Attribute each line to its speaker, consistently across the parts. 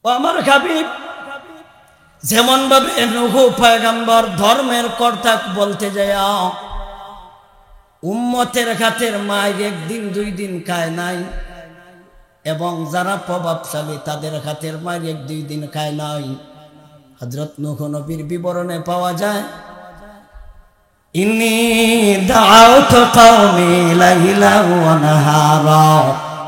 Speaker 1: ও আমার হাবিব, যেমন ভাবে নূহ পয়গম্বর ধর্মের কর্তা বলতে যায় উম্মতের খাতের মায়ের একদিন দুই দিন খায় নাই, এবং যারা প্রভাবশালী তাদের খাতের মায়ের এক দুই দিন খায় নাই। হযরত নূহ নবীর বিবরণে পাওয়া যায়, ইন্নী দাআউতু কওমি লাইলান ওয়া নাহারা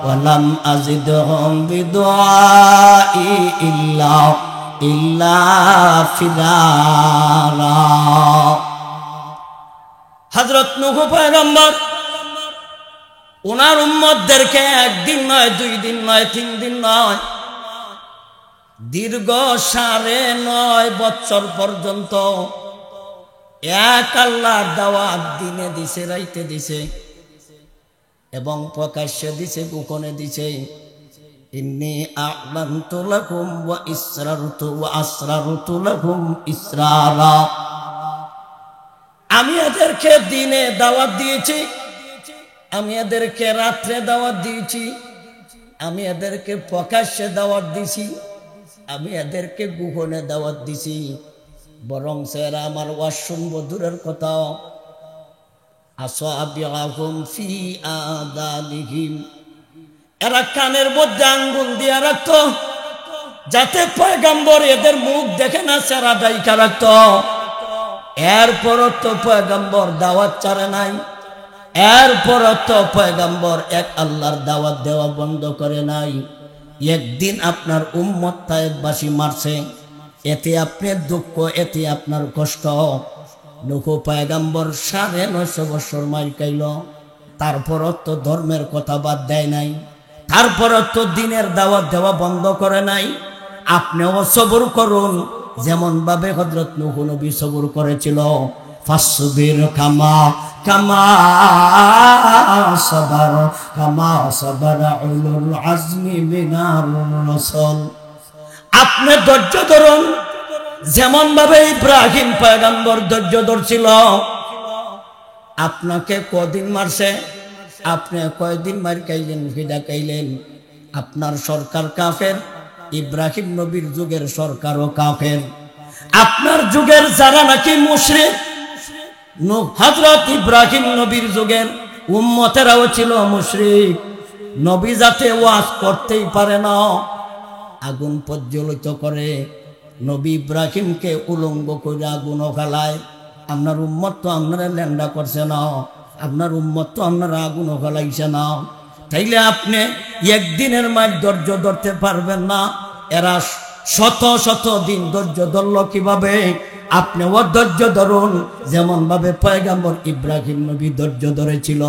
Speaker 1: ওয়া লাম আযিদহুম বিদুআই ইল্লা ফিরারা। হযরত নূহ পয়গম্বর ওনার উম্মতদেরকে একদিন নয়, দুই দিন নয়, তিন দিন নয়, দীর্ঘ 9.5 বছর পর্যন্ত এক আল্লাহর দাওয়াত দিনে দিছে, রাইতে দিছে, এবং প্রকাশ্যে দিছে, গোপনে দিছে। ইন্নী আ'লানতু লাকুম ওয়া আসরারতু লাকুম ইসরারা। আমি এদেরকে দিনে দাওয়াত দিয়েছি, আমি এদেরকে রাত্রে দাওয়াত দিয়েছি, আমি এদেরকে প্রকাশ্যে দাওয়াত দিছি, আমি এদেরকে গোপনে দাওয়াত দিছি। বরং এরা আমার ওয়াজ শুনবো দূরের কথা, আসাবিআহুম ফি আযানিহিম, এরা কানের মধ্যে আঙ্গুল দিয়ে রাখতো, যাতে পয়গম্বর এদের মুখ দেখে না, চেহারা ঢাইকা রাখতো। এরপরও তো পয়গম্বর দাওয়াত ছাড়ে নাই, এরপরও তো পয়গম্বর এক আল্লাহর দাওয়াত দেওয়া বন্ধ করে নাই। একদিন আপনার উম্মত তায়েফবাসী মারছে, এতে আপনার দুঃখ, এতে আপনার কষ্ট। নূহ পয়গম্বর 950 বছর মার খাইল, তারপরও তো ধর্মের কথা বাদ দেয় নাই, তারপরও তো দিনের দাওয়াত দেওয়া বন্ধ করে নাই। আপনিও সবর করুন, যেমন ভাবে হযরত নূহ নবী সবর করেছিল। ফাসবির কামা সাবারা উলুল আজমি মিনার রাসূল। আপনি ধৈর্য ধরুন, যেমন ভাবে ইব্রাহিম পয়গম্বর ধৈর্য ধরছিল। আপনাকে কদিন মারছে, আপনি কয়দিন মার খাইলেন, ফিদা খাইলেন। আপনার সরকার কাফের, ইব্রাহিম নবীর যুগের সরকারও কাফের। আপনার যুগের যারা নাকি মুশরিক, হযরত ইব্রাহিম নবীর যুগের উম্মতেরাও ছিল মুশরিক। নবী যাতে ওয়াজ করতেই পারে না, আগুন প্রজ্বলিত করে, নবী ইব্রাহিমকে উলঙ্গ করে আগুন ফেলায়। আপনার উম্মত তো আপনারা ল্যান্ডা করছে না, আপনার উম্মত তো আপনারা আগুন ফেলাইছে না। তাইলে আপনি একদিনের মাঝ ধৈর্য ধরতে পারবেন না, এরা শত শত দিন ধৈর্য ধরল কিভাবে? আপনিও ধৈর্য ধরুন, যেমন ভাবে পয়গম্বর ইব্রাহিম নবী ধৈর্য ধরেছিল।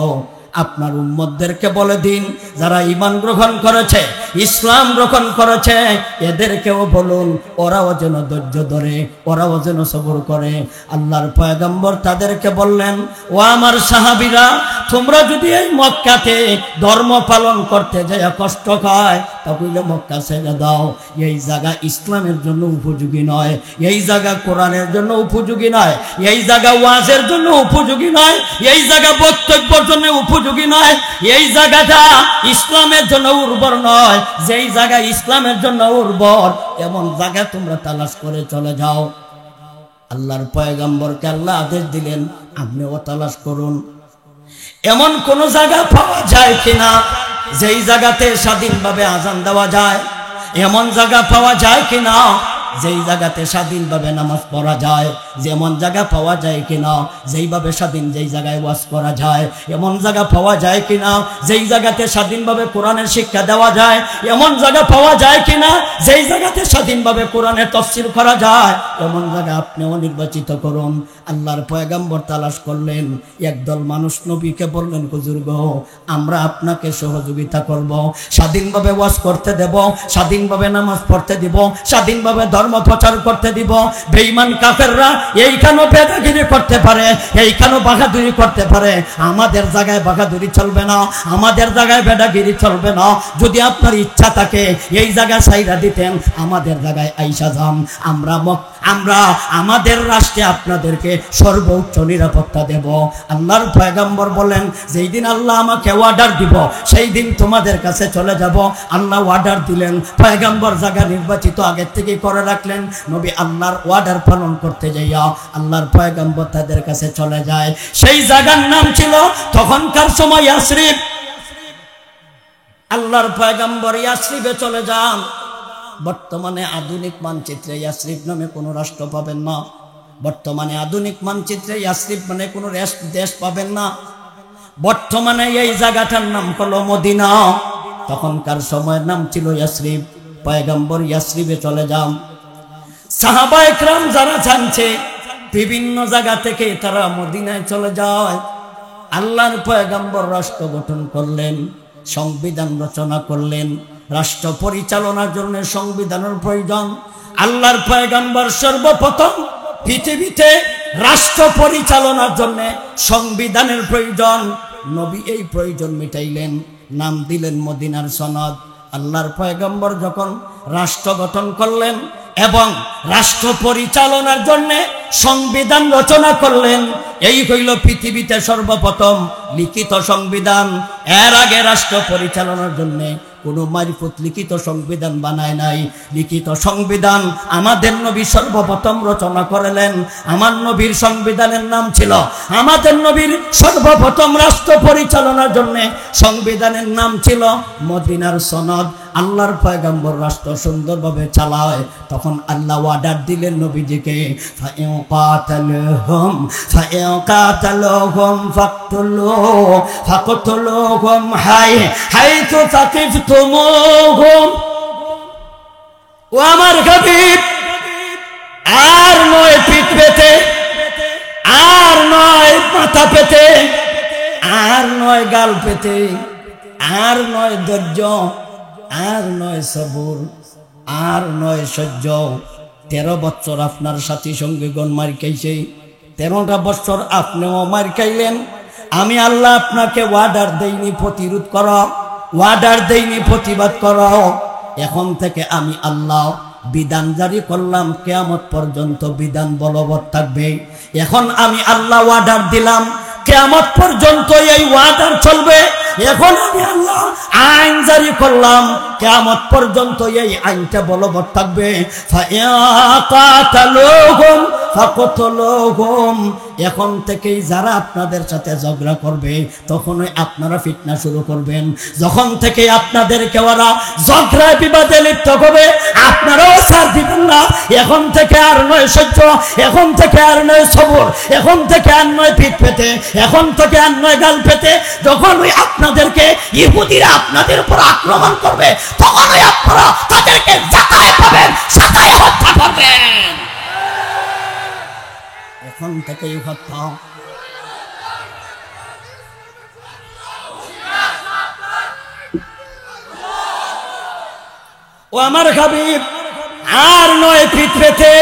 Speaker 1: আপনার উম্মতদেরকে বলে দিন, যারা ঈমান গ্রহণ করেছে, ইসলাম গ্রহণ করেছে, এদেরকেও বলুন ওরাও যেন ধৈর্য ধরে, ওরাও যেন সবর করে। আল্লাহর পয়গম্বর তাদেরকে বললেন, ও আমার সাহাবীরা, তোমরা যদি এই মক্কাতে ধর্ম পালন করতে যায় কষ্ট হয়, তাহলে মক্কা ছেড়ে দাও। এই জায়গা ইসলামের জন্য উপযোগী নয়, এই জায়গা কোরআনের জন্য উপযোগী নয়, এই জায়গা ওয়াজের জন্য উপযোগী নয়, এই জায়গা বক্তব্যের জন্য উপযোগী নয়, এই জায়গাটা ইসলামের জন্য উর্বর নয়। যেই জায়গা ইসলামের জন্য উর্বর, এমন জায়গা তোমরা তালাশ করে চলে যাও। আল্লাহর পয়গম্বরকে আল্লাহ আদেশ দিলেন, আপনিও তালাশ করুন। এমন কোন জায়গা পাওয়া যায় কিনা যেই জায়গাতে স্বাধীনভাবে আজান দেওয়া যায়? এমন জায়গা পাওয়া যায় কিনা যেই জায়গাতে স্বাধীনভাবে নামাজ পড়া যায়? যেমন জায়গা পাওয়া যায় কিনা যেইভাবে স্বাধীন যেই জায়গায় ওয়াজ করা যায়? এমন জায়গা পাওয়া যায় কিনা যেই জায়গাতে স্বাধীনভাবে কোরআনের শিক্ষা দেওয়া যায়? এমন জায়গা পাওয়া যায় কিনা যেই জায়গাতে স্বাধীনভাবে কোরআনের তাফসীর করা যায়? এমন জায়গা আপনিও নির্বাচিত করুন। আল্লাহর পয়গম্বর তালাশ করলেন, একদল মানুষ নবীকে বললেন, হুজুর গো, আমরা আপনাকে সহযোগিতা করব, স্বাধীনভাবে ওয়াজ করতে দেব, স্বাধীনভাবে নামাজ পড়তে দিব, স্বাধীনভাবে ধর্ম প্রচার করতে দিব। বেঈমান কাফেররা এইখানেও বেদাগিরি করতে পারে, এইখানেও বাহাদুরি করতে পারে, আমাদের জায়গায় বাহাদুরি চলবে না, আমাদের জায়গায় বেদাগিরি চলবে না। যদি আপনার ইচ্ছা থাকে এই জায়গা সাইরা দিতেন, আমাদের জায়গায় আইসা যান। আমরা আমাদের রাষ্ট্রে আপনাদেরকে সর্বোচ্চ নিরাপত্তা দেব। আল্লাহর পয়গম্বর বলেন, যেই দিন আল্লাহ আমাকে অর্ডার দিব সেই দিন তোমাদের কাছে চলে যাব। আল্লাহ অর্ডার দিলেন, পয়গম্বর জায়গা নির্বাচিত আগের থেকে করে রাখলেন। নবী আল্লাহর অর্ডার পালন করতে যাইয়া আল্লাহর পয়গম্বর তাদের কাছে চলে যায়। সেই জায়গার নাম ছিল তখনকার সময় ইয়াসরিব। আল্লাহর পয়গম্বর ইয়াসরিবে চলে যান। বর্তমানে আধুনিক মানচিত্রে ইয়াসরিব নামে কোনো রাষ্ট্র পাবেন না। বর্তমানে আধুনিক মানচিত্রে ইয়াসরিব মানে কোনো দেশ পাবেন না। বর্তমানে এই জায়গাটার নাম হলো মদিনা। তখনকার সময়ের নাম ছিল ইয়াসরিব। পয়গম্বর ইয়াসরিবে চলে যান। সাহাবায়ে কেরাম যারা জানছে বিভিন্ন জায়গা থেকে তারা মদিনায় চলে যায়। আল্লাহর পয়গম্বর রাষ্ট্র গঠন করলেন, সংবিধান রচনা করলেন। রাষ্ট্র পরিচালনার জন্য সংবিধানের প্রয়োজন। আল্লাহর পয়গম্বর সর্বপ্রথম পৃথিবীতে রাষ্ট্র পরিচালনার জন্য সংবিধানের প্রয়োজন। নবী এই প্রয়োজন মিটাইলেন, নাম দিলেন মদিনার সনদ। আল্লাহর পয়গম্বর যখন রাষ্ট্র গঠন করলেন এবং রাষ্ট্র পরিচালনার জন্য সংবিধান রচনা করলেন, এই হইল পৃথিবীতে সর্বপ্রথম লিখিত সংবিধান। এর আগে রাষ্ট্র পরিচালনার জন্য কোনো মারিফত লিখিত সংবিধান বানায় নাই। লিখিত সংবিধান আমাদের নবী সর্বপ্রথম রচনা করলেন। আমার নবীর সংবিধানের নাম ছিল, আমাদের নবীর সর্বপ্রথম রাষ্ট্র পরিচালনার জন্য সংবিধানের নাম ছিল মদিনার সনদ। আল্লাহর পয়গম্বর রাষ্ট্র সুন্দরভাবে চালায়। তখন আল্লাহ অর্ডার দিলেন নবীজিকে, ফাকতুলুহুম হাইতু সাকিফতুমুহুম। ও আমার হাবিব, আর নয় পিঠ পেতে, আর নয় মাথা পেতে, আর নয় গাল পেতে, আর নয় ধৈর্য, আর নয় সবুর, আর নয় সহ্য। 13 বছর আপনার সাথী সঙ্গে গণ মার খাইছে, 13টা বছর আপনিও মার খাইলেন। আমি আল্লাহ আপনাকে অর্ডার দেইনি প্রতিরোধ করো, অর্ডার দেইনি প্রতিবাদ করো। এখন থেকে আমি আল্লাহ বিধান জারি করলাম, কিয়ামত পর্যন্ত বিধান বলবৎ থাকবে। এখন আমি আল্লাহ অর্ডার দিলাম, কিয়ামত পর্যন্ত এই অর্ডার চলবে। এখন আমি আল্লাহ আইন জারি করলাম, কিয়ামত পর্যন্ত এই আইনটা বলবৎ থাকবে। ফায়াকাতালুহুম ফাকতুলুহুম। এখন থেকেই যারা আপনাদের সাথে ঝগড়া করবে তখনই আপনারা ফিতনা শুরু করবেন। যখন থেকে আপনাদেরকে ওরা ঝগড়ায় বিবাদে লিপ্ত করবে আপনারাও ছাড় দিবেন না। এখন থেকে আর নয় সহ্য, এখন থেকে আর নয় সবর, এখন থেকে আর নয় পিঠ পেতে, এখন থেকে আর নয় গাল পেতে। যখন ওই আপনাদেরকে ইহুদিরা আপনাদের উপর আক্রমণ করবে তখনই আপনারা তাদেরকে জাকায় পাবেন, সাকায় হত্যা করবেন। এখন থেকেই হত্যা। ও আমার হাবিব, আর নয় পিঠ পেতে,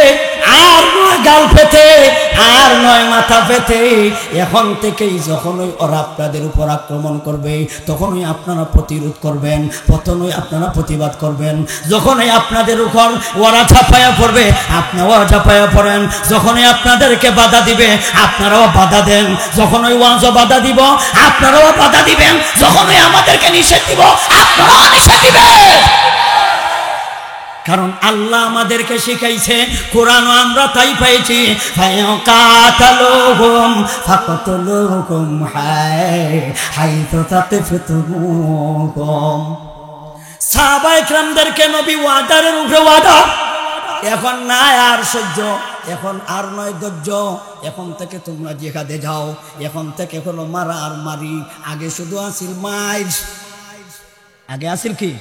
Speaker 1: আর নয় গাল পেতে, আর নয় মাথা পেতে। এখন থেকেই যখনই ওরা আপনাদের উপর আক্রমণ করবে তখনই আপনারা প্রতিরোধ করবেন, তখনই আপনারা প্রতিবাদ করবেন। যখনই আপনাদের উপর ওরা ঝাঁপায়া পড়বে আপনারাও ঝাঁপায়া পড়েন। যখনই আপনাদেরকে বাধা দিবে আপনারাও বাধা দেন। যখনই ওয়াজ বাধা দিব আপনারাও বাধা দিবেন। যখনই আমাদেরকে নিষেধ দিব আপনারাও নিষেধ দিবেন। কারণ আল্লাহ আমাদেরকে শিখাইছে, কোরআনও আমরা তাই পাইছি। ফায়াকাতালুহুম ফাকতুলুহুম হাইতু সাকিফতুমুহুম। সাহাবায়ে কেরামদেরকে নবী ওয়াদারের উপরে ওয়াদা। এখন না আর সহ্য, এখন আর নয় ধৈর্য। এখন থেকে তোমরা জিহাদে যাও। এখন থেকে হলো মারা আর মারি। আগে শুধু আসিল মাইর, আগে আসিল কি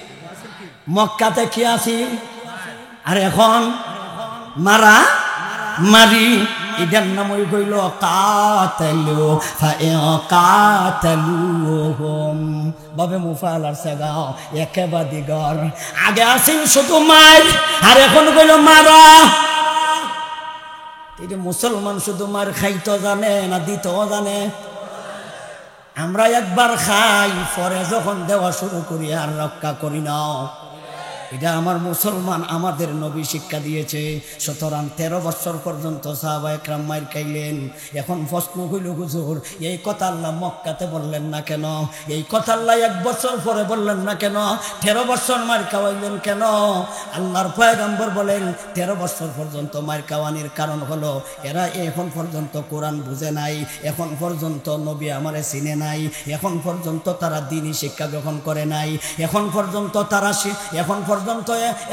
Speaker 1: মক্কাতে কি আসিল, আর এখন মারা মারি। এটার নাম ওই কইল কাতালু ফায়াকাতালুহুম। বাবে মুফাল আর সাগাও একেবারে দিগর। আগে আসিল শুধু মার, আর এখন কইল মারা। এই মুসলমান শুধু মার খাইতো জানে না দিতেও জানে? আমরা একবার খাই, পরে যখন দেওয়া শুরু করি আর রক্ষা করি না। এটা আমার মুসলমান আমাদের নবী শিক্ষা দিয়েছে। সুতরাং 13 বছর পর্যন্ত সাহাবায়ে কেরাম মার খাইলেন। এখন প্রশ্ন হইল, হুজুর এই কথা আল্লাহ মক্কাতে বললেন না কেন? এই কথা আল্লাহ 1 বছর পরে বললেন না কেন? 13 বছর মার খাওয়াইলেন কেন? আল্লাহর পয়গম্বর বলেন 13 বছর পর্যন্ত মার খাওয়ানির কারণ হলো এরা এখন পর্যন্ত কোরআন বুঝে নাই, এখন পর্যন্ত নবী আমারে চিনে নাই, এখন পর্যন্ত তারা দ্বীনি শিক্ষা গ্রহণ করে নাই, এখন পর্যন্ত তারা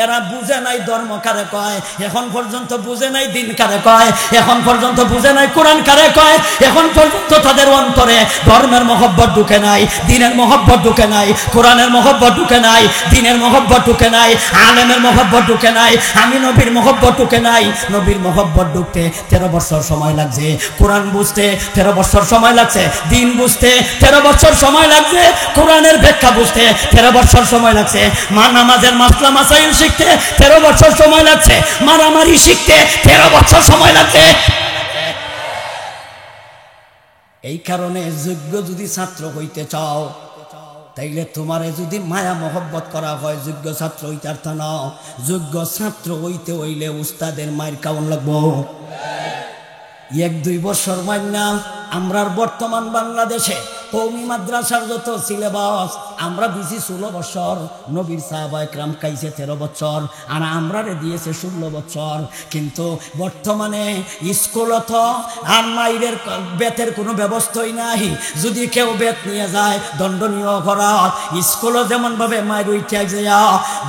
Speaker 1: এরা বুঝে নাই ধর্ম কারে কয়, এখন পর্যন্ত বুঝে নাই দিন কারে কয়, এখন পর্যন্ত বুঝে নাই কোরআন কারে কয়, এখন পর্যন্ত তাদের অন্তরে ধর্মের মহব্বত ঢুকে নাই, দিনের মহব্বত ঢুকে নাই, কোরআনের মহব্বত ঢুকে নাই, দিনের মহব্বত ঢুকে নাই, আলেমের মহব্বত ঢুকে নাই, আমি নবীর মহব্বত ঢুকে নাই। নবীর মহব্বত ঢুকতে 13 বছর সময় লাগছে, কোরআন বুঝতে 13 বছর সময় লাগছে, দিন বুঝতে 13 বছর সময় লাগছে, কোরআনের ব্যাখ্যা বুঝতে 13 বছর সময় লাগছে, মা নামাজের মাসলা মাসাইল শিখতে 13 বছর সময় লাগছে, মারামারি শিখতে 13 বছর সময় লাগছে। এই কারণে যোগ্য যদি ছাত্র হইতে চাও, তাইলে তোমারে যদি মায়া মহব্বত করা হয় যোগ্য ছাত্র হইতে আর তা না। যোগ্য ছাত্র হইতে হইলে উস্তাদের মায়ের কাউন লাগবো। 1-2 বছর মাইন না। আমরার বর্তমান বাংলাদেশে কওমি মাদ্রাসার যত সিলেবাস আমরা দিছি 16 বছর, নবীর সাহাবায়ে কেরাম খাইছে 13 বছর, আর আমরারে দিয়েছে 16 বছর। কিন্তু বর্তমানে স্কুলত আর মাইরের বেতের কোনো ব্যবস্থাই নাই। যদি কেউ বেত নিয়ে যায় দণ্ডনীয় অপরাধ। স্কুলও যেমনভাবে মায়ের উঠে যায়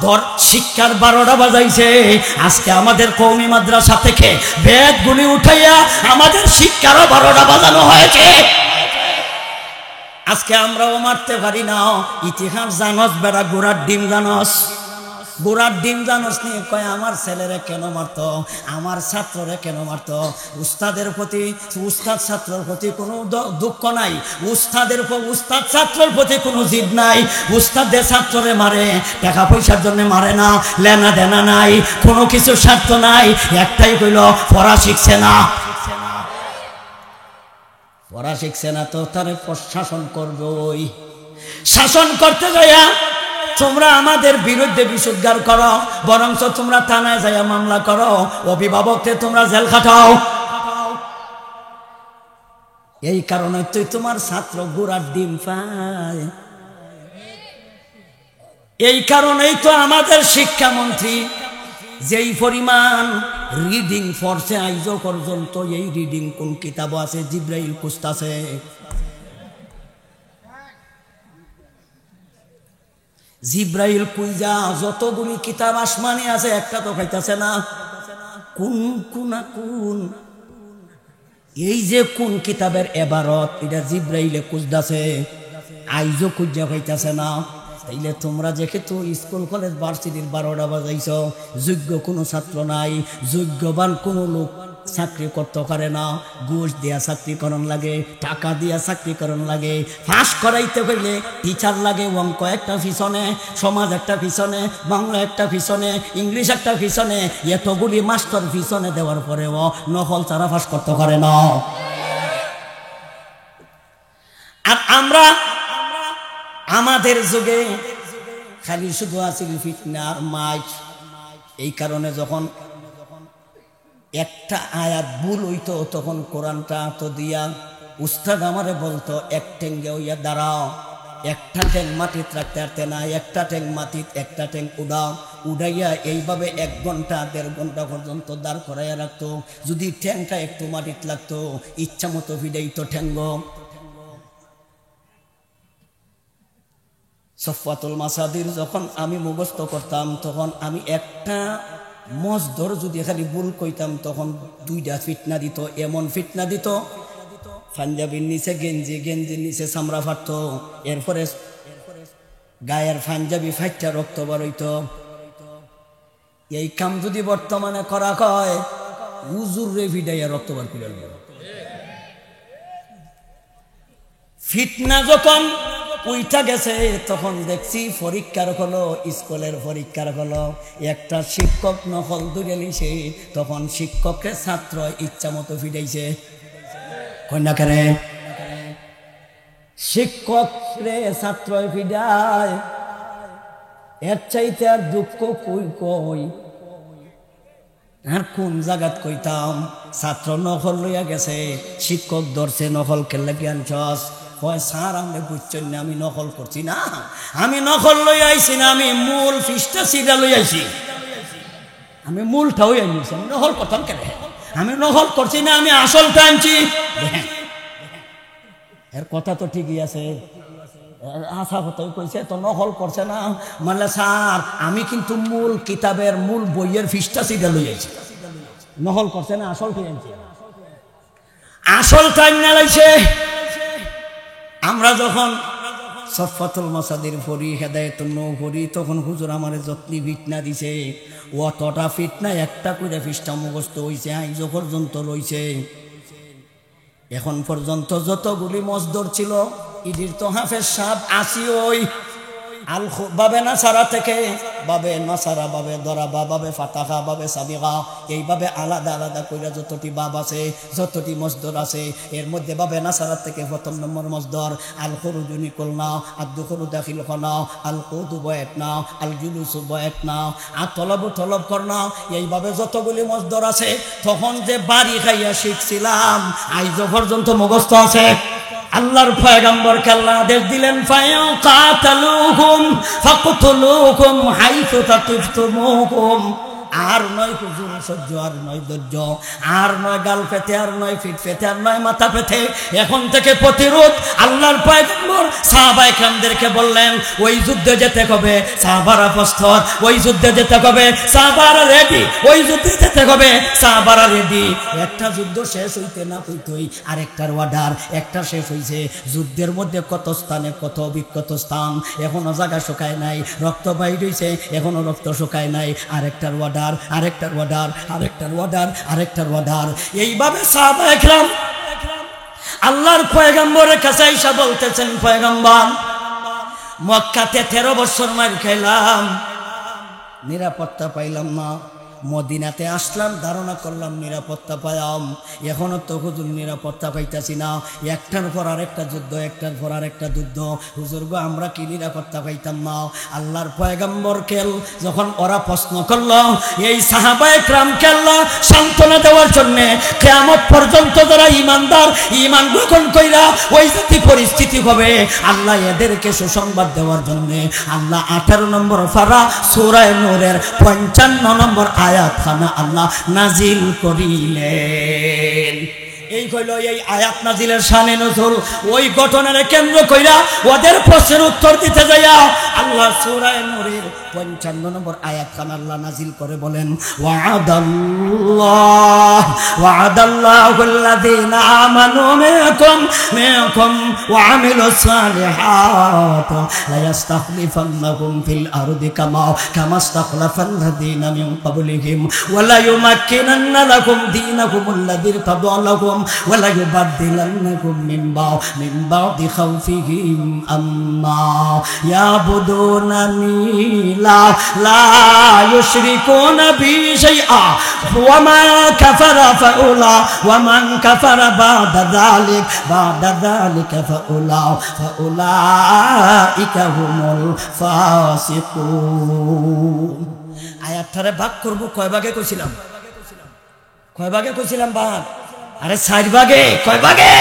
Speaker 1: ধর শিক্ষার 12টা বাজাইছে, আজকে আমাদের কওমি মাদ্রাসা থেকে বেতগুলি উঠাইয়া আমাদের শিক্ষারও 12টা বাজানো হয়েছে। আজকে আমরাও মারতে পারি না। ইতিহাস জানস বেড়া, গোড়ার ডিম জানস, গোড়ার ডিম জানস নিয়ে কয় আমার ছেলেরে কেন মারতো, আমার ছাত্ররে কেন মারতো। উস্তাদের প্রতি, উস্তাদ ছাত্রের প্রতি কোনো দুঃখ নাই, উস্তাদ ছাত্রের প্রতি কোনো জিদ নাই। উস্তাদের ছাত্ররে মারে টাকা পয়সার জন্য মারে না, লেনা দেনা নাই, কোনো কিছু স্বার্থ নাই, একটাই কইল পড়া শিখছে না। পড়া শিখছে না তো তারে প্রশাসন করবে। ওই শাসন করতে যাইয়া তোমরা আমাদের বিরুদ্ধে বিশুদ্ধার করো, বরঞ্চ তোমরা থানায় যাইয়া মামলা করো, অভিভাবককে তোমরা জেল খাটাও। এই কারণে তুই তোমার ছাত্র গোড়ার ডিম পায়। এই কারণেই তো আমাদের শিক্ষামন্ত্রী যেই পরিমাণ রিডিং ফরছে আইজ পর্যন্ত, এই রিডিং কোন কিতাব আছে জিব্রাইল কুস্তাছে। জিব্রাইল কুইজা যতগুলি কিতাব আসমানি আছে একটা তো খাইতেছে না। কোন এই যে কোন কিতাবের এবারত এটা জিব্রাইলে কুজদাছে, আইজও কুজা খাইতেছে না। তাইলে তোমরা যেহেতু স্কুল কলেজ ভার্সিটির 12টা বাজাইছ, যোগ্য কোনো ছাত্র নাই, যোগ্যবান কোনো লোক চাকরি করতে পারে না। ঘুষ দিয়া চাকরিকরণ লাগে, টাকা দিয়া চাকরিকরণ লাগে, পাস করাইতে হইলে টিচার লাগে, অঙ্ক একটা পিছনে, সমাজ একটা পিছনে, বাংলা একটা পিছনে, ইংলিশ একটা পিছনে, এতগুলি মাস্টার পিছনে দেওয়ার পরেও নকল তারা পাস করতে পারে না। আর আমরা আমাদের যুগে খালি শুধু আছিল ফিতনা আর মাইক। এই কারণে যখন একটা আয়াত ভুল হইতো তখন কোরআনটা তো দিয়া উস্তাদ আমারে বলতো এক ঠেঙ্গে হইয়া দাঁড়াও, একটা ঠ্যাং মাটিত রাখতে পারতে না, একটা ঠ্যাং মাটিত একটা ঠ্যাং উড়াইয়া এইভাবে 1 ঘন্টা 1.5 ঘন্টা পর্যন্ত দাঁড় করাইয়া রাখতো। যদি ঠ্যাংটা একটু মাটিত লাগতো ইচ্ছা মতো ভিড়াইতো ঠ্যাঙ্গ। সফওয়াতুল মাসাদির যখন আমি মুখস্থ করতাম তখন আমি একটা মজদর যদি খালি ভুল কইতাম তখন 2টা ফিটনা দিত, এমন ফিটনা দিত পাঞ্জাবির নিচে গেঞ্জি, গেঞ্জির নিচে চামড়া ফাটতো, এরপরে গায়ের পাঞ্জাবি ফাইটা রক্ত বেরোইত। এই কাম যদি বর্তমানে করা হয় হুজুর রে ভিডাইয়া রক্ত বার করে দিল। ফিটনা যখন উইটা গেছে তখন দেখছি পরীক্ষার হলো, স্কুলের পরীক্ষার হলো, একটা শিক্ষক নকল ধরে নিছে, তখন শিক্ষককে ছাত্র ইচ্ছা মতো ফিটাইছে। কন্যাকারে শিক্ষক রে ছাত্র ফিডায়, এর চাইতে আর দুঃখ কই কই আর কোন জায়গাত কইতাম। ছাত্র নকল লইয়া গেছে, শিক্ষক ধরছে নকল কেলে জ্ঞান চস হয় স্যার আমি বুঝছেন না আমি নকল করছি না, আমি নকল লই আইছি না, আমি মূল ফিসটা সিধা লই আইছি, আমি মূলটাও আনিছি, আমি নকল করতাম কেন, আমি নকল করছি না, আমি আসলটা আনছি। এর কথা তো ঠিকই আছে, আশা কথাই কইছে তো নকল করছে না মানে স্যার আমি কিন্তু মূল কিতাবের মূল বইয়ের ফিসটা সিধা লই আইছি, নকল করছে না আসলটাই আনছি, আসলটা আইনা লাইছে। আমরা যখন সফাতুল মাসাদির পড়ি, হেদায়েতুন নূর পড়ি, তখন হুজুর আমারে যত্নি ফিটনা দিছে, অতটা ফিটনা একটা করে ফিসটা মুখস্থ হইছে, আইজ পর্যন্ত রইছে। এখন পর্যন্ত যতগুলি মজদুর ছিল ইডির তো হাফেজ সাহেব আসি ওই আল বাবে নাসারা থেকে, বাবে নাসারা, বাবে দরাবা, বাবে ফাতাহা, বাবে সাবিগা, এইভাবে আলাদা আলাদা কইরা যতটি বাব আছে, যতটি মজদুর আছে, এর মধ্যে বাবে নাসারা থেকে প্রথম নম্বর মজদুর আল খুরুজু নিকল নাও, আল দুখুরু দাখিল নাও, আল কুদু বয়েত নাও, আল জুলুসু বয়েত নাও, আর তলবু তলব কর নাও, এইভাবে যতগুলি মজদুর আছে তখন যে বাড়ি খাইয়া শিখছিলাম আইজ পর্যন্ত মুখস্থ আছে। আল্লাহর পয়গম্বরকে আল্লাহ আদেশ দিলেন ফায়াকাতালুহুম ফাকতুলুহুম হাইতু তাকিফতুমুহুম। আর নয় হুজুর সহ্য, আর নয় ধৈর্য, আর নয় গাল পেতে, আর নয় ফিট পেতে, আর নয় মাথা পেতে, এখন থেকে প্রতিরোধ। আল্লাহর পয়গম্বর সাহাবায়ে কেরামদেরকে বললেন ওই যুদ্ধে যেতে হবে, সাহাবারা প্রস্তুত, ওই যুদ্ধে যেতে হবে, সাহাবারা রেডি, ওই যুদ্ধে যেতে হবে, সাহাবারা রেডি। একটা যুদ্ধ শেষ হইতে না হইতই আরেকটার অর্ডার, একটা শেষ হইছে, যুদ্ধের মধ্যে কত স্থানে কত অভিজ্ঞত স্থান, এখনো জায়গা শুকায় নাই, রক্ত বাইর হইছে, এখনো রক্ত শুকায় নাই, আরেকটার অর্ডার, আরেকটার অর্ডার, আরেকটার অর্ডার, আরেকটার অর্ডার। এইভাবে সাহাবায়ে কেরাম আল্লাহর পয়গম্বরের কাছে এসে বলতেছেন পয়গম্বর মক্কাতে 13 বছর মার খাইলাম, নিরাপত্তা পাইলাম না, মদিনাতে আসলাম ধারণা করলাম নিরাপত্তা পাইলাম, এখনো তো হুজুর নিরাপত্তা পাইতাছি না, একটার পর আরেকটা যুদ্ধ, একটার পর আরেকটা যুদ্ধ, হুজুর গো আমরা কি নিরাপত্তা পাইতাম না। আল্লাহর পয়গম্বরকে যখন ওরা প্রশ্ন করলো, এই সাহাবায়ে কেরামকে আল্লাহ সান্ত্বনা দেওয়ার জন্য কিয়ামত পর্যন্ত যারা ঈমানদার, ঈমান গ্রহণ কইরা ওই জাতি পরিস্থিতি হবে, আল্লাহ এদেরকে সুসংবাদ দেওয়ার জন্য আল্লাহ 18 নম্বর পারা সূরা নূরের 55 নম্বর আয়াতখানা আল্লাহ নাজিল করিলেন। এই কইল এই আয়াত নাজিলের শানে নজুল, ওই ঘটনার কেন্দ্র কইরা ওদের প্রশ্নের উত্তর দিতে যাইয়া আল্লাহ সূরা নূরের 55 নম্বর আয়াতখানা আল্লাহ নাজিল করে বলেন ওয়া'দাল্লাহুল্লাযীনা আমানু মিনকুম ওয়া আমিলুস সালিহাত লা ইস্তাখলিফান্নাহুম ফিল আরদি কামা ইস্তাখলাফাল্লাযীনা মিন ক্বাবলিহিম ওয়া লা ইউমাক্কিনান্না লাকুম দীনাকুমুল্লাযী ইরতাদা লাকুম ওয়া লা ইউবাদদিলান্নাকুম মিন বা'দি খাউফিহিম আম্মা ইয়াবুদুনানি লা ইউশরিকুনা বি শাইআ ওয়া মান কাফারা বা'দা যালিকা ফাউলাইকা হুমুল ফাসিকুন। আয়াতটারে ভাগ করব কয় ভাগে কইছিলাম, কয় ভাগে কইছিলাম ভাগ? আরে 4 ভাগে। কয় ভাগে?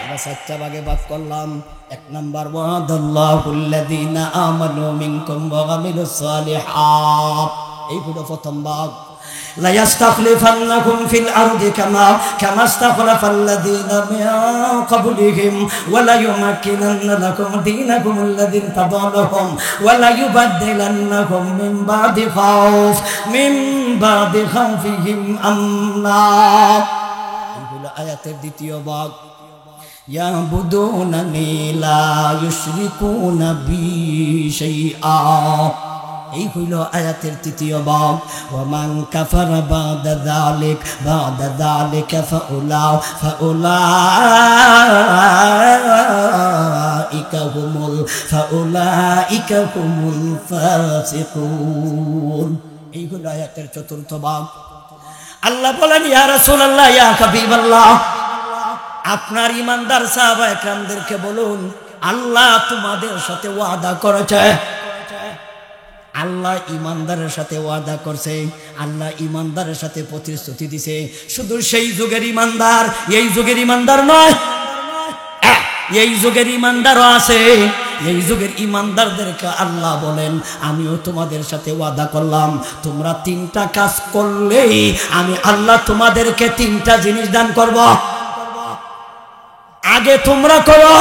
Speaker 1: আমরা 4টা ভাগে ভাগ করলাম। 1 নাম্বার ওয়া'দাল্লাহুল্লাযীনা আমানু মিনকুম ওয়া আমিলুস সালিহাত, এই হলো প্রথম ভাগ। লা ইস্তাখলিফান্নাকুম ফিল আরদি কামা ইস্তাখলাফাল্লাযীনা মিন ক্বাবলিহিম ওয়া লা ইউমাক্কিনান্না লাকুম দীনাকুমুল্লাযী ইরতাদা লাকুম ওয়া লা ইউবাদদিলান্নাকুম মিন বা'দি খাউফিহিম আমনা। এই হলো আয়াতের দ্বিতীয় ভাগ। ইয়াবুদুনানি লা ইউশরিকুনা বি শাইআ, এই হইল আয়াতের তৃতীয় ভাগ। ওয়া মান কাফারা বা'দা যালিকা ফাউলাইকা হুমুল ফাসিকুন। এই হইল আয়াতের চতুর্থ ভাগ। আল্লাহ বলেন ইয়া রাসূলুল্লাহ, ইয়া হাবিবাল্লাহ, আপনার ঈমানদার সাহাবায়ে কেরামদেরকে বলুন আল্লাহ তোমাদের সাথে ওয়াদা করেছে, আল্লাহ ইমানদারের সাথে ওয়াদা করছে, আল্লাহ ইমানদারের সাথে প্রতিশ্রুতি দিছে। শুধু সেই যুগের ইমানদার, এই যুগের ইমানদার নয়, এই যুগের ইমানদারও আছে। এই যুগের ইমানদারদেরকে আল্লাহ বলেন, আমিও তোমাদের সাথে ওয়াদা করলাম, তোমরা 3টা কাজ করলেই আমি আল্লাহ তোমাদেরকে 3টা জিনিস দান করব। আগে তোমরা করো,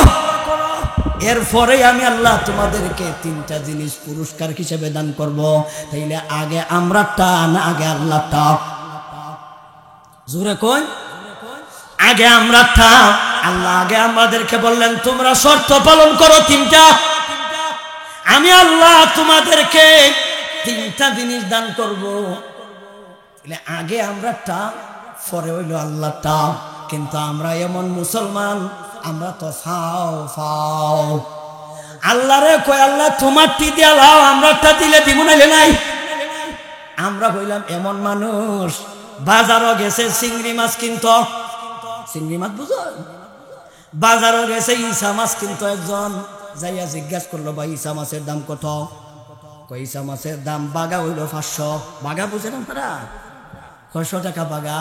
Speaker 1: এরপরে আমি আল্লাহ তোমাদেরকে 3টা জিনিস পুরস্কার হিসেবে দান করব। তাইলে আগে আমরাটা না আগে আল্লাহটা? জোরে কই, আগে আমরাটা। আল্লাহ আগে আমাদেরকে বললেন তোমরা শর্ত পালন করো 3টা, আমি আল্লাহ তোমাদেরকে 3টা জিনিস দান করব। আগে আমরাটা, পরে হইল আল্লাহটা। কিন্তু আমরা এমন মুসলমান, আমরা তো ফাও ফাও। আল্লাহ রে কই আল্লাহ তোমারটি দিয়া লাও, আমরাটা দিলে দিব নাইলে নাই। আমরা হইলাম এমন মানুষ, বাজারও গেছে চিংড়ি মাছ কিনতো, চিংড়ি মাছ বুঝো, বাজারও গেছে ইসা মাছ কিনতো। একজন যাইয়া জিজ্ঞাসা করলো ভাই ইসা মাছের দাম কত? কই ইসা মাছের দাম বাগা হইল 500। বাগা বুঝেন আপনারা? 600 টাকা বাগা।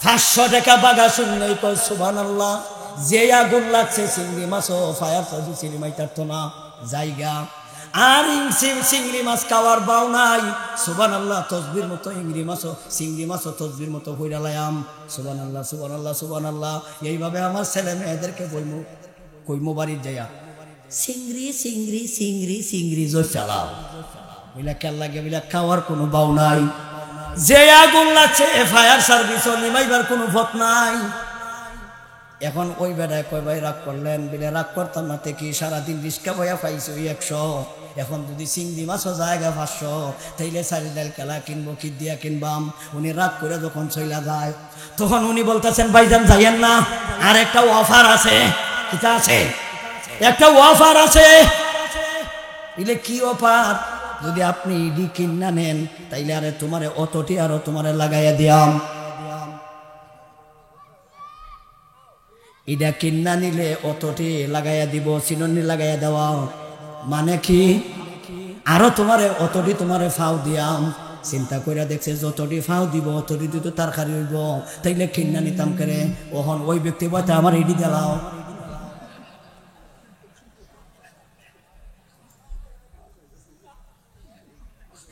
Speaker 1: 500 টাকা বাগা শুনলেই কয় সুবহানাল্লাহ, যে আগুন লাগছে চিংড়ি মাছও ফায়ার সার্ভিস চিংড়ি মাইতারতো না জায়গা। আর চিংড়ি মাছ খাওয়ার বাও নাই। সুবহানাল্লাহ, তসবির মতো চিংড়ি মাছও তসবির মতো হইরা লায়াম। সুবহানাল্লাহ সুবহানাল্লাহ সুবহানাল্লাহ। এইভাবে আমার ছেলে মেয়েদেরকে কইমো বাড়ির যাইয়া চিংড়ি চিংড়ি চিংড়ি চিংড়ি জোর চালাও, বুঝলা কেন লাগে, বুঝলা খাওয়ার কোনো বাও নাই। যে আগুন লাগছে ফায়ার সার্ভিসও নিমাইবার কোনো পথ নাই। এখন ওই বেড়ায় কয় ভাই রাগ করলেন, বলে রাগ করতাম না কি, সারাদিন রিস্কা বয়া পাইছি ওই 100, এখন যদি চিংড়ি মাছও জায়গা 500, তাইলে 4 ডাল কেলা কিনবো, কি দিয়া কিনবাম। উনি রাগ করে যখন চইলা যায়, তখন উনি বলতেছেন ভাইজান যাইয়েন না, আর একটা অফার আছে। কিতা আছে? একটা অফার আছে। বলে কি অফার? যদি আপনি ইডি কিনা নেন তাইলে আরে তোমারে অতটি আরো তোমারে লাগাইয়া দিয়াম। ইডা কিনা নিলে অতটি লাগাইয়া দিব, চিননি লাগাইয়া দেওয়া। মানে কি? আরো তোমারে অতটি তোমারে ফাও দিয়াম। চিন্তা করে দেখছে যতটি ফাও দিব অতটি তো তরকারি হইব, তাইলে কিনা নিতাম করে। ওহন ওই ব্যক্তি বলতে আমার ইডি দিলাও।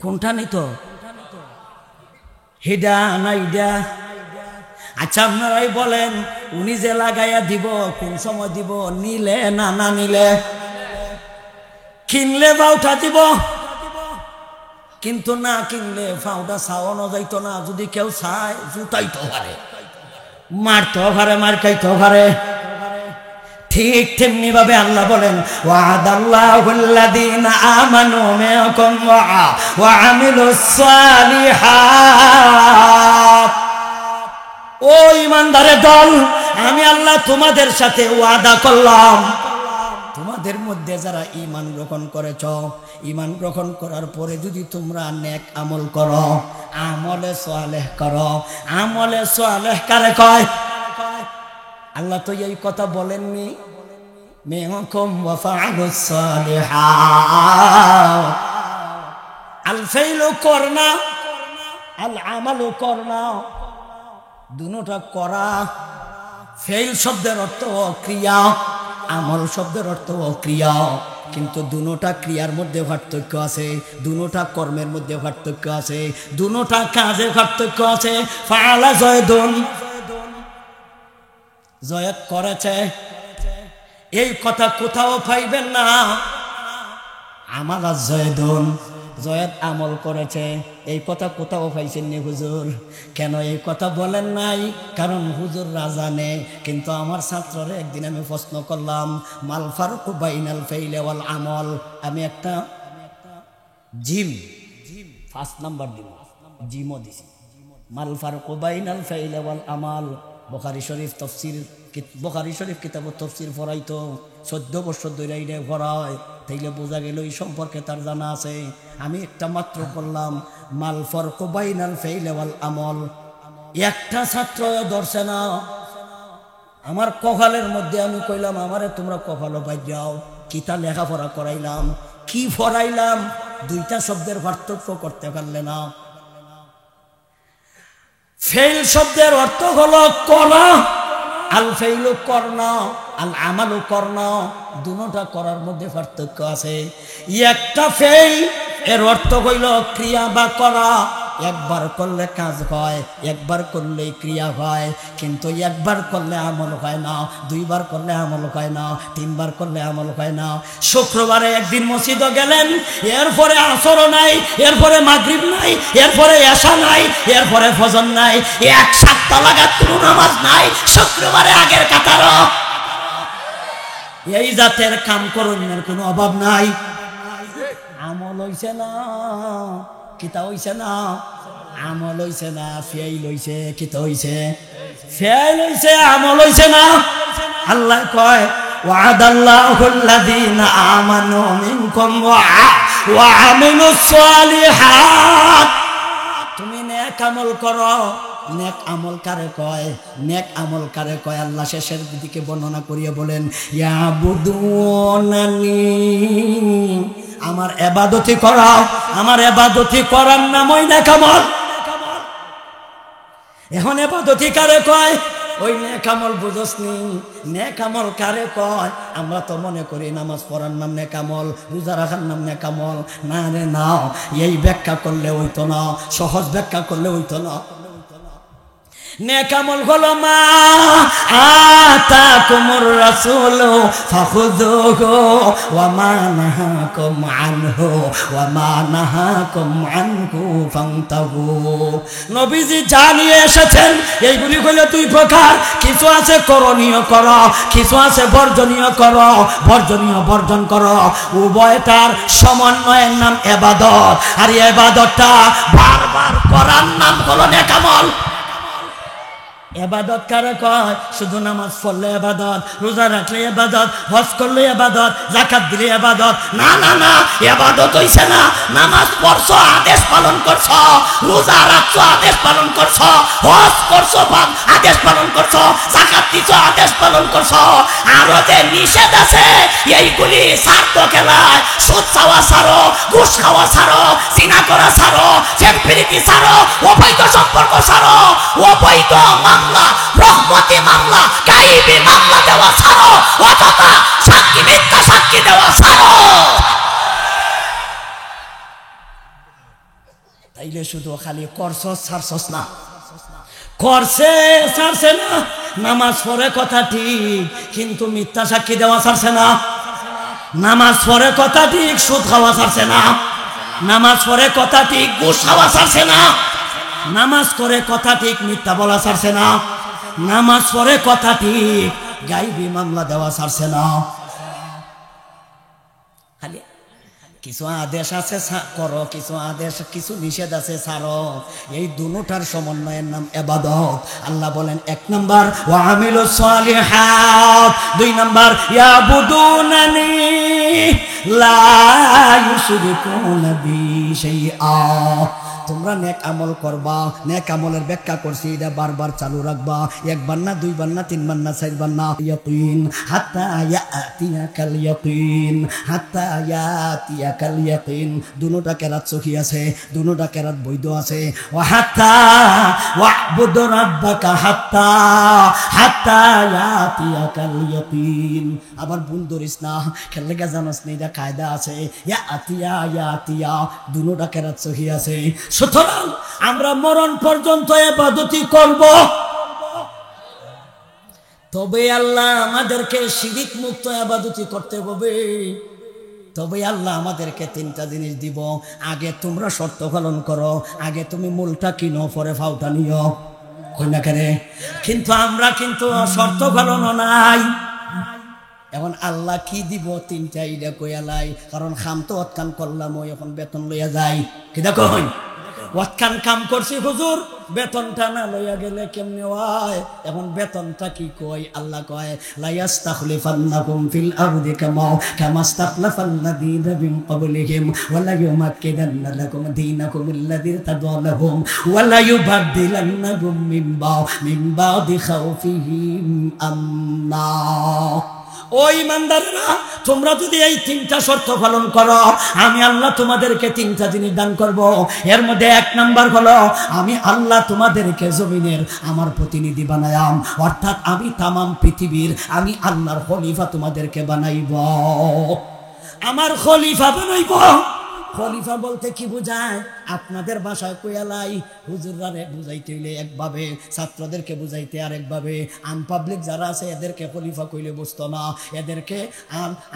Speaker 1: কোনটা নিত? হিডা না ইডা? আচ্ছা আপনারাই বলেন, উনি যে লাগাইয়া দিব কোন সময় দিব? নিলে না না নিলে? কিনলে ফাউটা দিব, কিন্তু না কিনলে ফাউটা ছাওয়ানো যাইতো না। যদি কেউ চায় জুতাইতে পারে, মারতে পারে, মার খাইতে পারে। ঠিক তেমনি ভাবে আল্লাহ বলেন ওয়াদাল্লাহুল্লাযীনা আমানু মিনকুম ওয়া আমিলুস সালিহাত। ও ইমানদারের দল, আমি আল্লাহ তোমাদের সাথে ওয়াদা করলাম, তোমাদের মধ্যে যারা ঈমান গ্রহণ করেছ, ঈমান গ্রহণ করার পরে যদি তোমরা নেক আমল করো, আমলে সালেহ করো। আমলে সালেহ কারে কয়? আল্লাহ তো এই কথা বলেননি, মিনকুম ওয়া ফাআলুস সালিহাত। আল ফাইলু করনা, আল আমালু করনা, দুটোটা করা। ফেল শব্দের অর্থ ক্রিয়া, আমল শব্দের অর্থ ক্রিয়া। কিন্তু দুটোটা ক্রিয়ার মধ্যে পার্থক্য আছে, দুটোটা কর্মের মধ্যে পার্থক্য আছে, দুটোটা কাজে পার্থক্য আছে। ফাআলা জয়দুন, জয়দ করেছে, এই কথা কোথাও পাইবেন না। আমালা জয়দুন, জয়দ আমল করেছে, এই কথা কোথাও পাইছেন নি হুজুর? কেন এই কথা বলেন নাই? কারণ হুজুর রাজানে। কিন্তু আমার ছাত্ররে একদিন আমি প্রশ্ন করলাম, মাল ফারকু বাইনাল ফাইলি ওয়াল আমল। আমি একটা জিম 5 নাম্বার দিব, জিমও দিছি। মাল ফারকু বাইনাল ফাইলি ওয়াল আমাল। বুখারী শরীফ তাফসীর, বুখারী শরীফ কিতাব তাফসীর পড়াইতো, 14 বছর ধরে এটা পড়ায়। তাইলে বোঝা গেল এই সম্পর্কে তার জানা আছে। আমি একটা মাত্র করলাম মাল ফারকু বাইনাল ফাইলি ওয়াল আমল। একটা ছাত্র ধরছে না। আমার কপালের মধ্যে আমি কইলাম আমারে তোমরা কপালও বাদ যাও। কিতা লেখাপড়া করাইলাম, কি পড়াইলাম, দুইটা শব্দের পার্থক্য করতে পারলে না। ফেল শব্দের অর্থ হলো করা, আল ফেইলু করনা, আল আমালু করনা, দুটোটা করার মধ্যে পার্থক্য আছে। একটা ফেল এর অর্থ হইল ক্রিয়া বা করা, একবার করলে কাজ হয়, একবার করলে ক্রিয়া হয়, কিন্তু একবার করলে আমল হয় না, দুইবার করলে আমল হয় না, তিনবার করলে আমল হয় না। শুক্রবারে একদিন মসজিদে গেলেন, এরপরে আসর নাই, এরপরে মাগরিব নাই, এরপরে এশা নাই, এরপরে ফজর নাই, এক সপ্তাহ লাগাত কোনো নামাজ নাই, শুক্রবারে আগের কাতারও। এই জাতের কাম করণের কোনো অভাব নাই। আমল হইছে না, কিতা হইছে না, আমল হইছে না, ফেল হইছে। কিতা হইছে? ফেল হইছে, আমল হইছে না। আল্লাহ কয় ওয়াদাল্লাহুল্লাযীনা আমানু মিনকুম ওয়া আমিলুস সালিহাত। তুমি নেক আমল করো। নেক আমল কারে কয়? নেক আমল কারে কয়? আল্লাহ শেষের দিকে বর্ণনা করিয়ে বলেন ইয়াবুদুনানি, আমার ইবাদতি করা। আমার ইবাদতি করার নামই নেক আমল। এখন ইবাদতি কারে কয়? ওই নেক আমল বুঝছনি? নেক আমল কারে কয়? আমরা তো মনে করি নামাজ পড়ার নাম নেক আমল, রোজা রাখার নাম নেক আমল। না রে না, এই ব্যাখ্যা করলে হইতো না, সহজ ব্যাখ্যা করলে হইতো না। নেক আমল হলো মা আতাকুমুর রাসূলু ফাখুযুহু ওয়া মা নাহাকুম আনহু ওয়া মা নাহাকুম আনহু ফান্তাহু। নবীজি জানিয়ে এসেছেন এইগুলি হলো দুই প্রকার, কিছু আছে করণীয় করো, কিছু আছে বর্জনীয় করো, বর্জনীয় বর্জন করো। উভয়টার সমন্বয়ের নাম ইবাদত, আর এই ইবাদতটা বারবার করার নাম হলো নেক আমল। ইবাদত কারে কয়? শুধু নামাজ পড়লে ইবাদত, রোজা রাখলে ইবাদত, হজ করলে ইবাদত, যাকাত দিলে ইবাদত। না না না, ইবাদত হইছে না নামাজ পড়ছো, আদেশ পালন করছো, রোজা রাখছো, আদেশ পালন করছো, হজ করছো, আদেশ পালন করছো, যাকাত দিছো, আদেশ পালন করছো। আরো যে নিষেধ আছে এইগুলি ছাড়তো খেলায়। সুদ খাওয়া ছাড়ো, ঘুষ খাওয়া ছাড়ো, জিনা করা ছাড়ো, ফেরফিরিতি ছাড়ো, অবৈধ সম্পর্ক ছাড়ো, অবৈধ মামলা, রহমতি মামলা, গায়েবী মামলা দেওয়া ছাড়ো, অথবা সাক্ষী মিথ্যা সাক্ষী দেওয়া ছাড়ো। তাইলে শুধু খালি করছস ছাড়ছস না, করছে ছাড়ছে না। নামাজ পড়ে কথা ঠিক, কিন্তু মিথ্যা সাক্ষী দেওয়া ছাড়ছে না। নামাজ পড়ে কথা ঠিক, সুদ খাওয়া ছাড়ছে না। নামাজ পড়ে কথা ঠিক, ঘুষ খাওয়া ছাড়ছে না। নামাজ করে কথা ঠিক, মিথ্যা বলা ছাড়ছে না। নামাজ পড়ে কথা ঠিক, গায়েবী মামলা দেওয়া ছাড়ছে না। খালি কিছু আদেশ আছে করো, কিছু আদেশ, কিছু নিষেধ আছে ছাড়ো। এই দুটোটার সমন্বয়ের নাম ইবাদত। আল্লাহ বলেন এক নাম্বার ওয়া আমিলুস সালিহাত, দুই নাম্বার ইয়াবুদুনানি লা ইউশরিকুনা বি শাইআ। তোমরা নেক আমল করবা। নেক আমলের ব্যাখ্যা করছি, এটা বারবার চালু রাখবা, একবার না, দুইবার না, তিনবার না, চারবার না। ইয়াকিন হাত্তা ইয়াতিয়াকাল ইয়াকিন, হাত্তা ইয়াতিয়াকাল ইয়াকিন। দুটোটা কেরাত সহি আছে, দুটোটা কেরাত বৈধ আছে। ওয়া হাত্তা ওয়াবুদ রাব্বাকা হাত্তা হাত্তা ইয়াতিয়াকাল ইয়াকিন। আবার ভুল ধরিস না, খেলে গা জানাস না, এটা কায়দা আছে। ইয়াতিয়া দুটোটা কেরাত সহি আছে। সুতরাং আমরা মরণ পর্যন্ত ইবাদতি করব, তবে আল্লাহ আমাদেরকে শিরিক মুক্ত ইবাদতি করতে হবে। তবে আল্লাহ আমাদেরকে তিনটা জিনিস দিব। আগে তোমরা শর্ত পালন করো, আগে তুমি মূলটা কিনো, পরে ফাউটা নিও, কই না কেন? কিন্তু আমরা কিন্তু শর্ত পালনও নাই। এখন আল্লাহ কি দিব তিনটা ইডা কইয়ালাই, কারণ খাম তো অতকান করলাম, ওই এখন বেতন লইয়া যাই। কি দেখো ওয়াতখান কাম করছি হুজুর, বেতনটা না লইয়া গেলে কেমনে হয়? এখন বেতনটা কি কই? আল্লাহ কয় লা ইস্তাখলিফান্নাকুম ফিল আরদি কামা ইস্তাখলাফাল্লাযীনা মিন ক্বাবলিহিম ওয়া লা ইউমাক্কিনান্না লাকুম দীনাকুম আল্লাযী ইরতাদা লাহুম ওয়া লা ইউবাদদিলান্নাকুম মিন বা'দি খাউফিহিম আমনা ও ঈমানদাররা, তোমরা যদি এই তিনটা শর্ত পালন করো, আমি আল্লাহ তোমাদেরকে তিনটা জিনিস দান করব। এর মধ্যে এক নাম্বার হলো, আমি আল্লাহ তোমাদেরকে জমিনের আমার প্রতিনিধি বানায়াম, অর্থাৎ আমি তামাম পৃথিবীর আমি আল্লাহর খলিফা তোমাদেরকে বানাইব, আমার খলিফা বানাইব। খলিফা বলতে কি বোঝায়? আপনাদের ভাষায় কইয়ালাই, হুজুররা বুঝাইতে হইলে একভাবে, ছাত্রদেরকে বুঝাইতে আরেকভাবে, আনপাবলিক যারা আছে এদেরকে খলিফা কইলে বুঝতো না, এদেরকে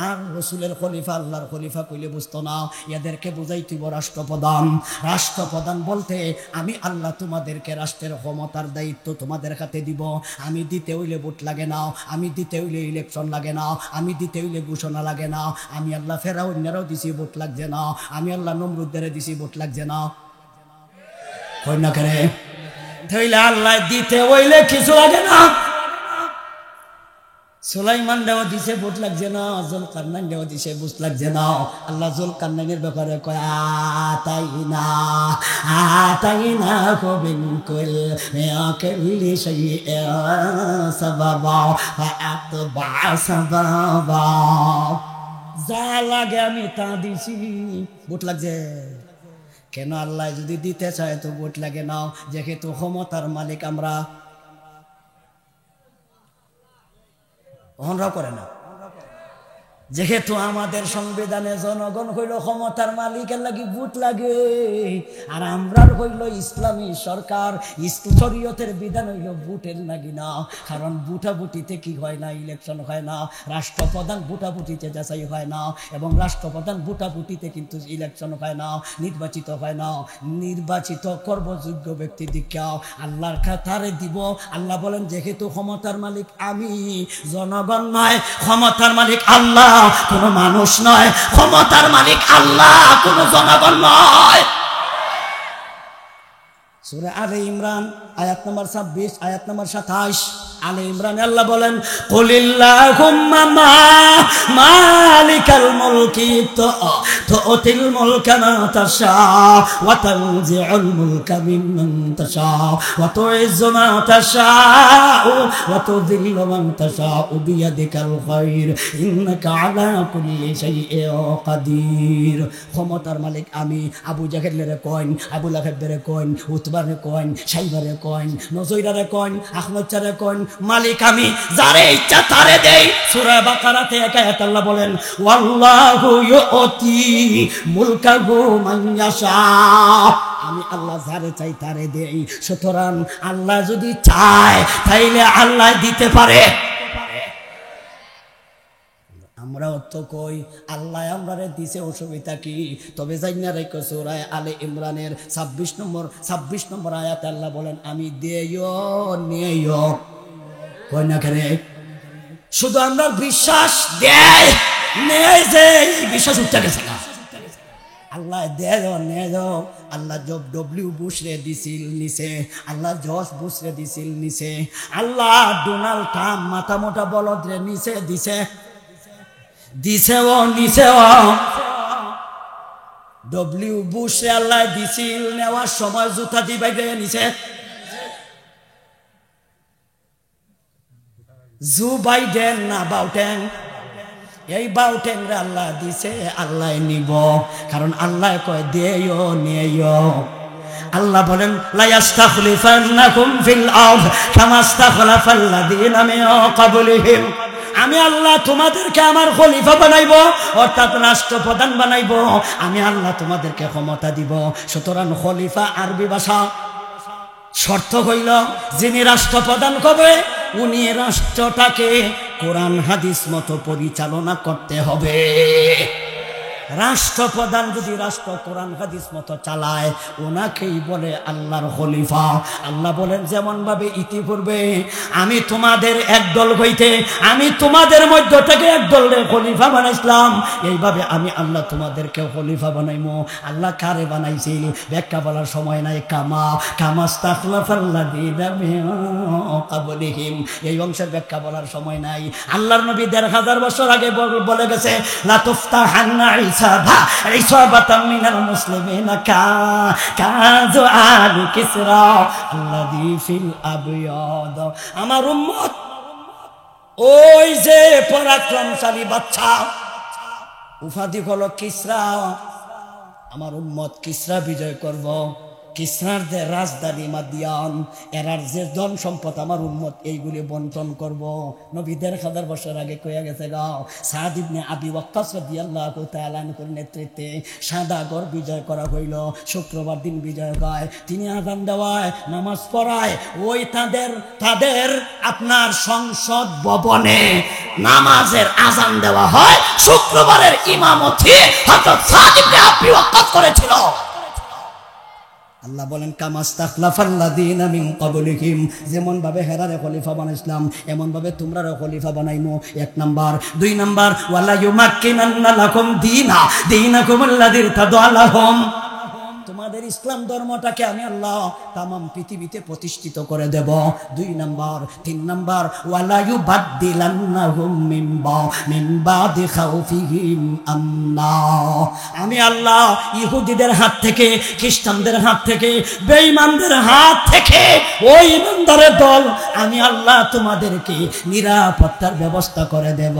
Speaker 1: আর রসুলের খলিফা আল্লাহর খলিফা কইলে বুঝতো না, এদেরকে বুঝাইতেইব রাষ্ট্রপ্রধান। রাষ্ট্রপ্রধান বলতে আমি আল্লাহ তোমাদেরকে রাষ্ট্রের ক্ষমতার দায়িত্ব তোমাদের হাতে দিব। আমি দিতে হইলে ভোট লাগে না, আমি দিতে হইলে ইলেকশন লাগে না, আমি দিতে হইলে ঘোষণা লাগে না। আমি আল্লাহ ফেরাউনেরাও দিছি, ভোট লাগছে না। আমি আল্লাহ নমরুদের দিছি, ভোট লাগছে না। কই না করে তাইলে আল্লাহ দিতে হইলে কিছু লাগে না। সুলাইমান দেওয়া দিছে, ভোট লাগছে না। জুলকারনাইন দেওয়া দিছে, ভোট লাগছে না। আল্লাহ জুলকারনাইনের ব্যাপারে কয় আতাইনা কবিন কুল ইয়াকুলি শাইআ সাবাবা ফাআতবা সাবাবা, যা লাগে আমি তা দিছি, ভোট লাগছে কেন? আল্লাহ যদি দিতে চায় তো ভোট লাগে না, যেহেতু ক্ষমতার মালিক আমরা, অহনরাও করে না। যেহেতু আমাদের সংবিধানে জনগণ হইল ক্ষমতার মালিকের লাগি ভোট লাগে, আর আমরা হইল ইসলামী সরকার, শরীয়তের বিধান হইল ভোটের লাগি না। কারণ ভোটাভুটিতে কি হয় না, ইলেকশন হয় না, রাষ্ট্রপ্রধান ভোটাভুটিতে যাচাই হয় না, এবং রাষ্ট্রপ্রধান ভোটাভুটিতে কিন্তু ইলেকশন হয় না, নির্বাচিত হয় না। নির্বাচিত কর্মযোগ্য ব্যক্তি দীক্ষা আল্লাহর কাতারে দিব। আল্লাহ বলেন যেহেতু ক্ষমতার মালিক আমি, জনগণ নয়, ক্ষমতার মালিক আল্লাহ, কোন মানুষ নয়। ক্ষমতার মালিক আল্লাহ, কোন জনগণ নয়। সূরা আলে ইমরান আয়াত নম্বর 26, আয়াত নম্বর 27। আলে ইমরানে আল্লাহ বলেন কুলিল্লাহুম্মা মালিকাল মুলকি তুতিল মুলকা মান তাশা ওয়া তানজিউল মুলকা মিম্মান তাশা ওয়া তুইজ্জু মান তাশা ওয়া তুযিল্লু মান তাশা বিয়াদিকাল খায়র ইন্নাকা আলা কুল্লি শাইইন কাদির। ক্ষমতার মালিক আমি। আবু জাহেলের কইন, আবু লাহাবের কইন, উতবারে কইন, সাইবারে কইন, নজইরারে কইন, আহমদচারে কইন, মালিক আমি, যারে ইচ্ছা তারে দেই। সূরা বাকারাতে এক আয়াত আল্লাহ বলেন ওয়াল্লাহু ইউতি মুলকাহু মান ইয়াশা, আমি আল্লাহ যারে চাই তারে দেই। সুতরাং আল্লাহ যদি চায় তাইলে আল্লাহ দিতে পারে। আমরাও তো কই আল্লাহ আমরারে দিছে, অসুবিধা কি? তবে জাইনা রাখো সূরা আলে ইমরানের 26 নম্বর আয়াতে আল্লাহ বলেন আমি দেইও নেইও। কই না করে শুধু আমরা বিশ্বাস দেয় নেই, যে বিশ্বাস উঠতে গেছে না। আল্লাহ দেও নেও। আল্লাহ জব ডব্লিউ বুশরে দিছিল নিছে, আল্লাহ জর্জ বুশরে দিছিল নিছে, আল্লাহ ডোনাল্ড ট্রাম্প মাথা মোটা বলদরে নিছে দিছে ডব্লিউ বুশে আল্লাহ দিছিল, নেওয়ার সময় জুতা দি বাইরে নিছে। জো বাইডেন না বাউটেন, এই বাউটেন রে আল্লাহ দিছে, আল্লাহ নিব। কারণ আল্লাহ কয় দেও নেও। আল্লাহ বলেন লা ইস্তাখলিফান্নাকুম ফিল আরদ কামা ইস্তাখলাফাল্লাযীনা মিন ক্বাবলিহিম, আমি আল্লাহ তোমাদেরকে আমার খলিফা বানাইব, অর্থাৎ রাষ্ট্রপ্রধান বানাইব। আমি আল্লাহ তোমাদেরকে ক্ষমতা দিব। সুতরাং খলিফা আরবি ভাষা, শর্ত হইল যিনি রাষ্ট্রপ্রধান হবে উনি রাষ্ট্রটাকে কোরআন হাদিস মতো পরিচালনা করতে হবে। রাষ্ট্রপ্রধান যদি রাষ্ট্র কোরআন হাদিস মতো চালায় ওনাকেই বলে আল্লাহর খলিফা। আল্লাহ বলেন যেমন ভাবে ইতিপূর্বে আমি তোমাদের একদল হইতে, আমি তোমাদের মধ্য থেকে একদলের খলিফা বানাইছিলাম, এইভাবে আমি আল্লাহ তোমাদেরকে খলিফা বানাইমু। আল্লাহ কারে বানাইছিল ব্যাখ্যা বলার সময় নাই। কামাস্তাখলাফাল্লাযীনা মিন ক্বাবলিহিম, এই অংশের ব্যাখ্যা বলার সময় নাই। আল্লাহর নবী ১৫০০ বছর আগে বলে গেছে লা তুফতাহান্না ইসাবাতাম মিনাল মুসলিমিনা কাযু আলি কিসরা আল্লাযী ফিল আবয়াদ। আমার উম্মত ওই যে পরাক্রমশালী বাচ্চা, উপাধি হলো কিসরা। আমার উম্মত কিসরা বিজয় করব, কিসরার যে রাজধানী মাদিয়ান, এরার যে ধন সম্পদ আমার উম্মত এইগুলি বন্টন করব। নবী ১,৫০০ বছর আগে কয়ে গেছে গাও। সাদ ইবনে আবি ওয়াক্কাস রাদিয়াল্লাহু তাআলা আনহুর নেতৃত্বে সাদাগর বিজয় করা হইল। শুক্রবার দিন বিজয় হয়, তিনি আযান দেওয়ায়, নামাজ পড়ায়, ওই তাদের আপনার সংসদ ভবনে নামাজের আযান দেওয়া হয়। শুক্রবারের ইমামতি হযরত সাদ ইবনে আবি ওয়াক্কাস করেছিল। আল্লাহ বলেন কামাস্তাখলাফাল্লাযীনা মিন ক্বাবলিহিম, যেমন ভাবে হেরারে খলিফা বানাইছিলাম এমন ভাবে তোমরাও খলিফা বানাইমু। ১ নাম্বার। ২ নাম্বার, ওয়ালা ইউমাক্কিনান্না লাকুম দীনাকুমুল্লাযী ইরতাদা লাহুম, তোমাদের ইসলাম ধর্মটাকে আমি আল্লাহ তামাম পৃথিবীতে প্রতিষ্ঠিত করে দেব। ২ নাম্বার। ৩ নাম্বার, ওয়ালা ইউবাদদিলান্নাহুম মিন বাদি খাউফিহিম আমনা, আমি আল্লাহ ইহুদিদের হাত থেকে, খ্রিস্টানদের হাত থেকে, বেঈমানদের হাত থেকে, ওই ইমানদারের দল আমি আল্লাহ তোমাদেরকে নিরাপত্তার ব্যবস্থা করে দেব।